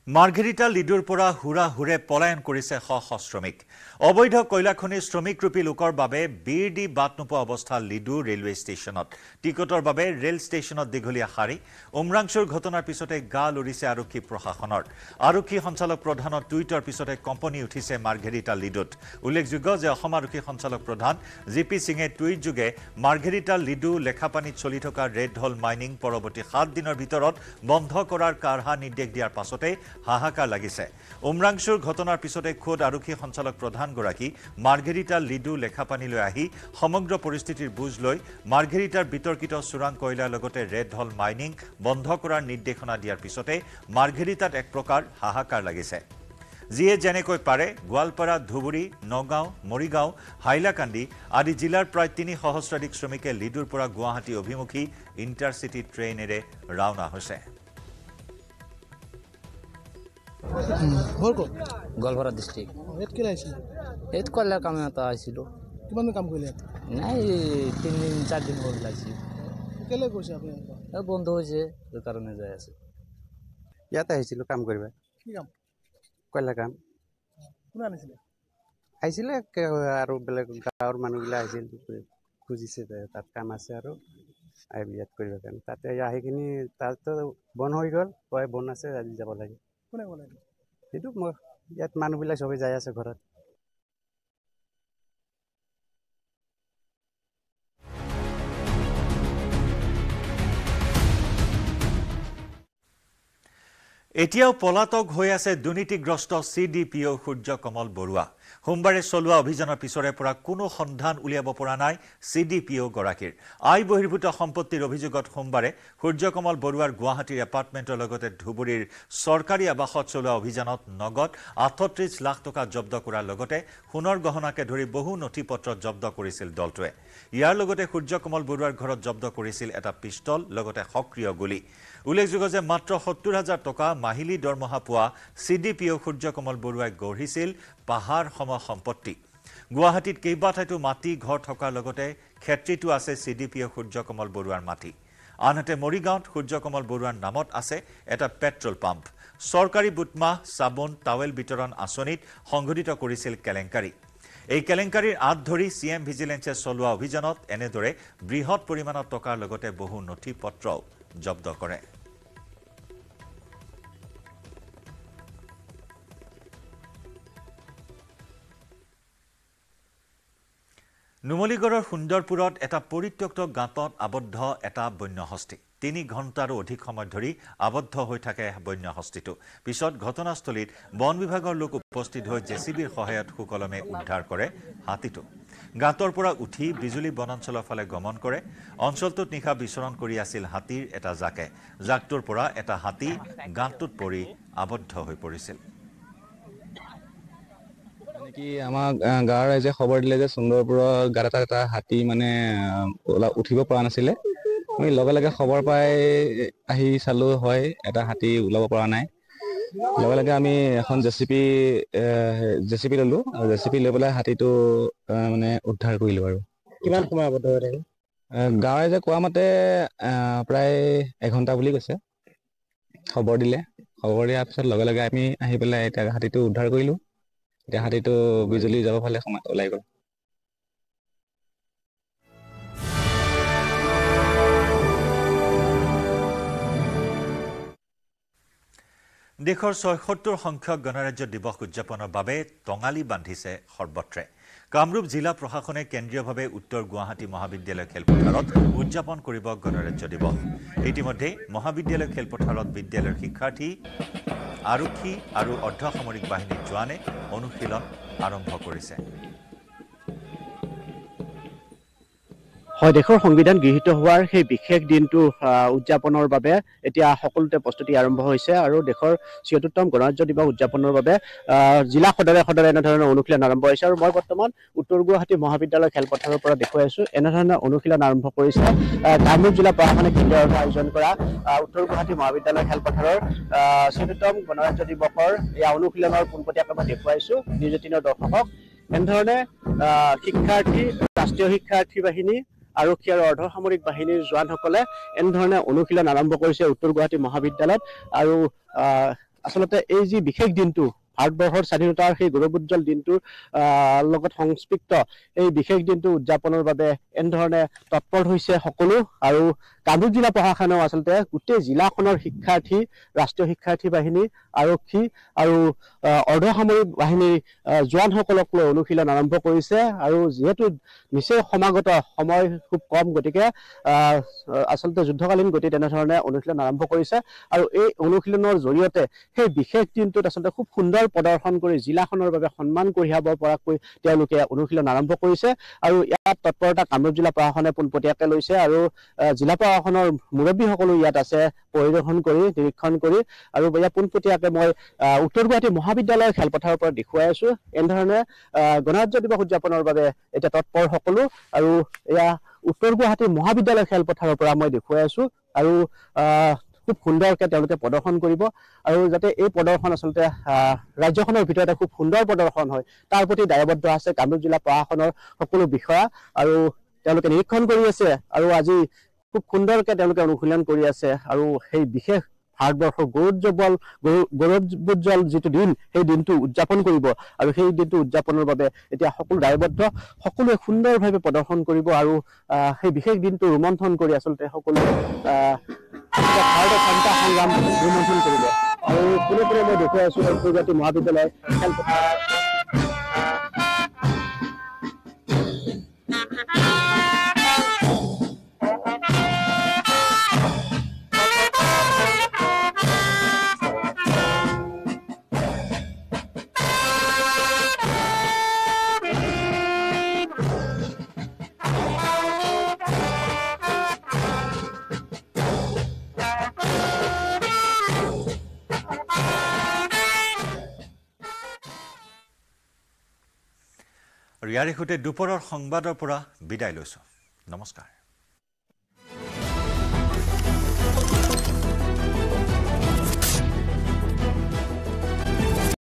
মাৰ্ঘেৰিটা লিডুৰ পৰা হুৰে পলায়ন কৰিছে শ শ্ৰমিক অবৈধ কয়লা খনি শ্ৰমিক ৰূপী লোকৰ বাবে বীৰ দি বাট নোপোৱা অৱস্থা লিডু ৰেলৱে ষ্টেচনত টিকটৰ বাবে ৰেল ষ্টেচনত দীঘলীয়া শাৰী উমৰাংচুৰ ঘটনাৰ পিছতে গা লৰিছে আৰক্ষী প্ৰশাসনৰ আৰক্ষী সঞ্চালক প্ৰধানৰ টুইটৰ পিছতে কম্পনী উঠিছে মাৰ্ঘেৰিটা লিডুত উল্লেখযোগ্য যে অসম আৰক্ষী সঞ্চালক প্ৰধান জিপি সিঙে টুইট যোগে মাৰ্ঘেৰিটা লিডু লেখাপানীত চলি থকা ৰেড হল মাইনিং পৰৱৰ্তী 7 দিনৰ ভিতৰত বন্ধ কৰাৰ কাঢ়া নিৰ্দেশ দিয়াৰ পাছতে হাহাকাৰ লাগিছে উমৰাংচুৰ ঘটনাৰ পিছতে খোদ আৰক্ষী সঞ্চালক প্ৰধানগৰাকী মাৰ্ঘেৰিটা লিডু লেখাপানীলৈ আহি সমগ্ৰ পৰিস্থিতিৰ বুজ লৈ মাৰ্ঘেৰিটাৰ বিতৰ্কিত চুৰাং কয়লাৰ লগতে ৰেড হল মাইনিং বন্ধ কৰাৰ নিৰ্দেশনা দিয়াৰ পিছতে মাৰ্ঘেৰিটাত এক প্ৰকাৰ হাহাকাৰ লাগিছে যিয়ে যেনেকৈ পাৰে গোৱালপাৰা ধুবুৰী নগাঁও মৰিগাঁও হাইলাকান্দি আদি জিলাৰ প্ৰায় 3 সহস্ৰাধিক শ্ৰমিকে লিডুৰ পৰা গুৱাহাটী অভিমুখী ইণ্টাৰচিটি ট্ৰেইনেৰে ৰাওনা হৈছে গোৱালপাৰা ডিষ্ট্ৰিক্ট ইয়াত কি লাগিছিল ইয়াত কয়লাৰ কাম এটা আহিছিলোঁ কিমান কাম কৰিলে নাই 3 দিন 4 দিন হ'ল লাগিছিল কেলে কৈছে আপুনি বন্ধ হৈছে সেই কাৰণে যাই আছে ইয়াত আহিছিলোঁ কাম কৰিব কি কাম কয়লা কাম কোনে আনিছিলে আহিছিলে আৰু বেলেগ গাঁৱৰ মানুহবিলাক আহিছিল খুজিছে তাত কাম আছে আৰু ইয়াত কৰিব কাৰণে তাতে আহি কিনি তাতো বন্ধ হৈ গ'ল কয় বন্ধ আছে আজি যাব লাগে কোনে ক'লে সেইটো মই ইয়াত মানুহবিলাক সবেই যাই আছে ঘৰত এতিয়াও পলাতক হৈ আছে দুৰ্নীতিগ্ৰস্ত CDPO সূৰ্যকমল বৰুৱা সোমবাৰে চলোৱা অভিযানৰ পিছৰে পৰা কোনো সন্ধান উলিয়াব পৰা নাই CDPO গৰাকীৰ আই বহিৰ্ভূত সম্পত্তিৰ অভিযোগত সোমবাৰে সূৰ্যকমল বৰুৱাৰ গুৱাহাটীৰ এপাৰ্টমেণ্টৰ লগতে ধুবুৰীৰ চৰকাৰী আৱাসত চলোৱা অভিযানত নগদ 38 লাখ টকা জব্দ কৰাৰ লগতে সোণৰ গহনাকে ধৰি বহু নথিপত্ৰ জব্দ কৰিছিল দলটোৱে ইয়াৰ লগতে সূৰ্যকমল বৰুৱাৰ ঘৰত জব্দ কৰিছিল এটা পিস্তল লগতে সক্ৰিয় গুলি উল্লেখযোগ্য যে মাত্ৰ 70,000 টকা মাহিলী দৰমহা পোৱা CDPO সূৰ্যকমল বৰুৱাই গঢ়িছিল পাহাৰ সম সম্পত্তি গুৱাহাটীত কেইবাঠাইতো মাটি ঘৰ থকাৰ লগতে ক্ষেত্ৰীটো আছে CDPO সূৰ্যকমল বৰুৱাৰ মাটি আনহাতে মৰিগাঁৱত সূৰ্যকমল বৰুৱাৰ নামত আছে এটা পেট্ৰল পাম্প চৰকাৰী বুটমাহ চাবোন টাৱেল বিতৰণ আঁচনিত সংঘটিত কৰিছিল কেলেংকাৰী এই কেলেংকাৰীৰ আঁত ধৰি CM ভিজিলেন্সে চলোৱা অভিযানত এনেদৰে বৃহৎ পৰিমাণৰ টকাৰ লগতে বহু নথিপত্ৰ জব্দ কৰে নুমলীগড়ৰ সুন্দৰপুৰত এটা পৰিত্যক্ত গাঁতত আবদ্ধ এটা বন্যহস্তী 3 ঘণ্টাৰো অধিক সময় ধৰি আবদ্ধ হৈ থাকে বন্যহস্তীটো পিছত ঘটনাস্থলীত বন বিভাগৰ লোক উপস্থিত হৈ জেচিবিৰ সহায়ত সুকলমে উদ্ধাৰ কৰে হাতীটো গাঁতৰ পৰা উঠি বিজুলী বনাঞ্চলৰ ফালে গমন কৰে অঞ্চলটোত নিশা বিচৰণ কৰি আছিল হাতীৰ এটা জাকে জাকটোৰ পৰা এটা হাতী গাঁতটোত পৰি আবদ্ধ হৈ পৰিছিল কি আমাৰ গাঁৱৰ ৰাইজে খবৰ দিলে যে সুন্দৰপুৰৰ গাঁত এটা হাতী মানে উঠিব পৰা নাছিলে আমি লগে লগে খবৰ পাই আহি চালো হয় এটা হাতী ওলাব পৰা নাই লগে লগে আমি এখন জেচিপি ললো আৰু জেচিপি লৈ পেলাই হাতীটো মানে উদ্ধাৰ কৰিলো আৰু কিমান সময় আবদ্ধ হৈ থাকে গাঁৱৰ ৰাইজে কোৱা মতে প্ৰায় 1 ঘণ্টা বুলি কৈছে খবৰ দিয়াৰ পিছত লগে লগে আমি আহি পেলাই এতিয়া হাতীটো উদ্ধাৰ কৰিলো এতিয়া হাতীটো বিজুলী যাব ফালে ওলাই গ'ল দেশৰ ৭৬ সংখ্যক গণৰাজ্য দিৱস উদযাপনৰ বাবে টঙালি বান্ধিছে সৰ্বত্ৰে কামৰূপ জিলা প্ৰশাসনে কেন্দ্ৰীয়ভাৱে উত্তৰ গুৱাহাটী মহাবিদ্যালয় খেলপথাৰত উদযাপন কৰিব গণৰাজ্য দিৱস ইতিমধ্যে মহাবিদ্যালয় খেলপথাৰত বিদ্যালয়ৰ শিক্ষাৰ্থী আৰক্ষী আৰু অৰ্ধসামৰিক বাহিনীৰ জোৱানে অনুশীলন আৰম্ভ কৰিছে হয় দেশৰ সংবিধান গৃহীত হোৱাৰ সেই বিশেষ দিনটো উদযাপনৰ বাবে এতিয়া সকলোতে প্ৰস্তুতি আৰম্ভ হৈছে আৰু দেশৰ ৭৬তম গণৰাজ্য দিৱস উদযাপনৰ বাবে জিলা সদৰে এনেধৰণৰ অনুশীলন আৰম্ভ হৈছে আৰু মই বৰ্তমান উত্তৰ গুৱাহাটী মহাবিদ্যালয় খেলপথাৰৰ পৰা দেখুৱাই আছো এনেধৰণৰ অনুশীলন আৰম্ভ কৰিছে কামৰূপ জিলা প্ৰশাসনে কেন্দ্ৰীয়ভাৱে আয়োজন কৰা উত্তৰ গুৱাহাটী মহাবিদ্যালয় খেলপথাৰৰ ৭৬তম গণৰাজ্য দিৱসৰ এই অনুশীলনৰ পোনপটীয়াকৈ মই দেখুৱাইছো নিউজ ১৮ৰ দৰ্শকক এনেধৰণে শিক্ষাৰ্থী ৰাষ্ট্ৰীয় শিক্ষাৰ্থী বাহিনী আৰক্ষী আৰু অৰ্ধসামৰিক বাহিনীৰ জোৱানসকলে এনেধৰণে অনুশীলন আৰম্ভ কৰিছে উত্তৰ গুৱাহাটী মহাবিদ্যালয়ত আৰু আচলতে এই যি বিশেষ দিনটো ভাৰতবৰ্ষৰ স্বাধীনতাৰ সেই গৌৰৱোজ্জ্বল দিনটোৰ লগত সংস্পৃক্ত এই বিশেষ দিনটো উদযাপনৰ বাবে এনেধৰণে তৎপৰ হৈছে সকলো আৰু কামৰূপ জিলা প্ৰশাসনেও আচলতে গোটেই জিলাখনৰ শিক্ষাৰ্থী ৰাষ্ট্ৰীয় শিক্ষাৰ্থী বাহিনী আৰক্ষী আৰু অৰ্ধসামৰিক বাহিনীৰ জোৱানসকলক লৈ অনুশীলন আৰম্ভ কৰিছে আৰু যিহেতু নিচেই সমাগত সময় খুব কম গতিকে আচলতে যুদ্ধকালীন গতি তেনেধৰণে অনুশীলন আৰম্ভ কৰিছে আৰু এই অনুশীলনৰ জৰিয়তে সেই বিশেষ দিনটোত আচলতে খুব সুন্দৰ প্ৰদৰ্শন কৰি জিলাখনৰ বাবে সন্মান কঢ়িয়াব পৰাকৈ তেওঁলোকে অনুশীলন আৰম্ভ কৰিছে আৰু ইয়াত তৎপৰতা কামৰূপ জিলা প্ৰশাসনে পোনপটীয়াকৈ লৈছে আৰু জিলা প্ৰশাসনৰ মুৰব্বীসকলো ইয়াত আছে পৰিদৰ্শন কৰি নিৰীক্ষণ কৰি আৰু ইয়াত পোনপটীয়াকৈ মই উত্তৰ গুৱাহাটী মহাবিদ্যালয়ৰ খেলপথাৰৰ পৰা দেখুৱাই আছো এনেধৰণে গণৰাজ্য দিৱস উদযাপনৰ বাবে এতিয়া তৎপৰ সকলো আৰু এয়া উত্তৰ গুৱাহাটী মহাবিদ্যালয় খেলপথাৰৰ পৰা মই দেখুৱাই আছো আৰু খুব সুন্দৰকৈ তেওঁলোকে প্ৰদৰ্শন কৰিব আৰু যাতে এই প্ৰদৰ্শন আচলতে ৰাজ্যখনৰ ভিতৰতে খুব সুন্দৰ প্ৰদৰ্শন হয় তাৰ প্ৰতি দায়বদ্ধ আছে কামৰূপ জিলা প্ৰশাসনৰ সকলো বিষয়া আৰু তেওঁলোকে নিৰীক্ষণ কৰি আছে আৰু আজি খুব সুন্দৰকৈ তেওঁলোকে অনুশীলন কৰি আছে আৰু সেই বিশেষ ভাৰতবৰ্ষৰ গৌৰৱোজ্জ্বল যিটো দিন সেই দিনটো উদযাপন কৰিব আৰু সেই দিনটো উদযাপনৰ বাবে এতিয়া সকলো দায়বদ্ধ সকলোৱে সুন্দৰভাৱে প্ৰদৰ্শন কৰিব আৰু সেই বিশেষ দিনটো ৰোমন্থন কৰি আচলতে সকলোৱে ভাৰতৰ স্বাধীনতা সংগ্ৰাম ৰোমন্থন কৰিব আৰু পুনে মই দেখুৱাই আছো উত্তৰ গুৱাহাটী মহাবিদ্যালয় খেলপথাৰ ইয়াৰে সৈতে দুপৰৰ সংবাদৰ পৰা বিদায় লৈছো নমস্কাৰ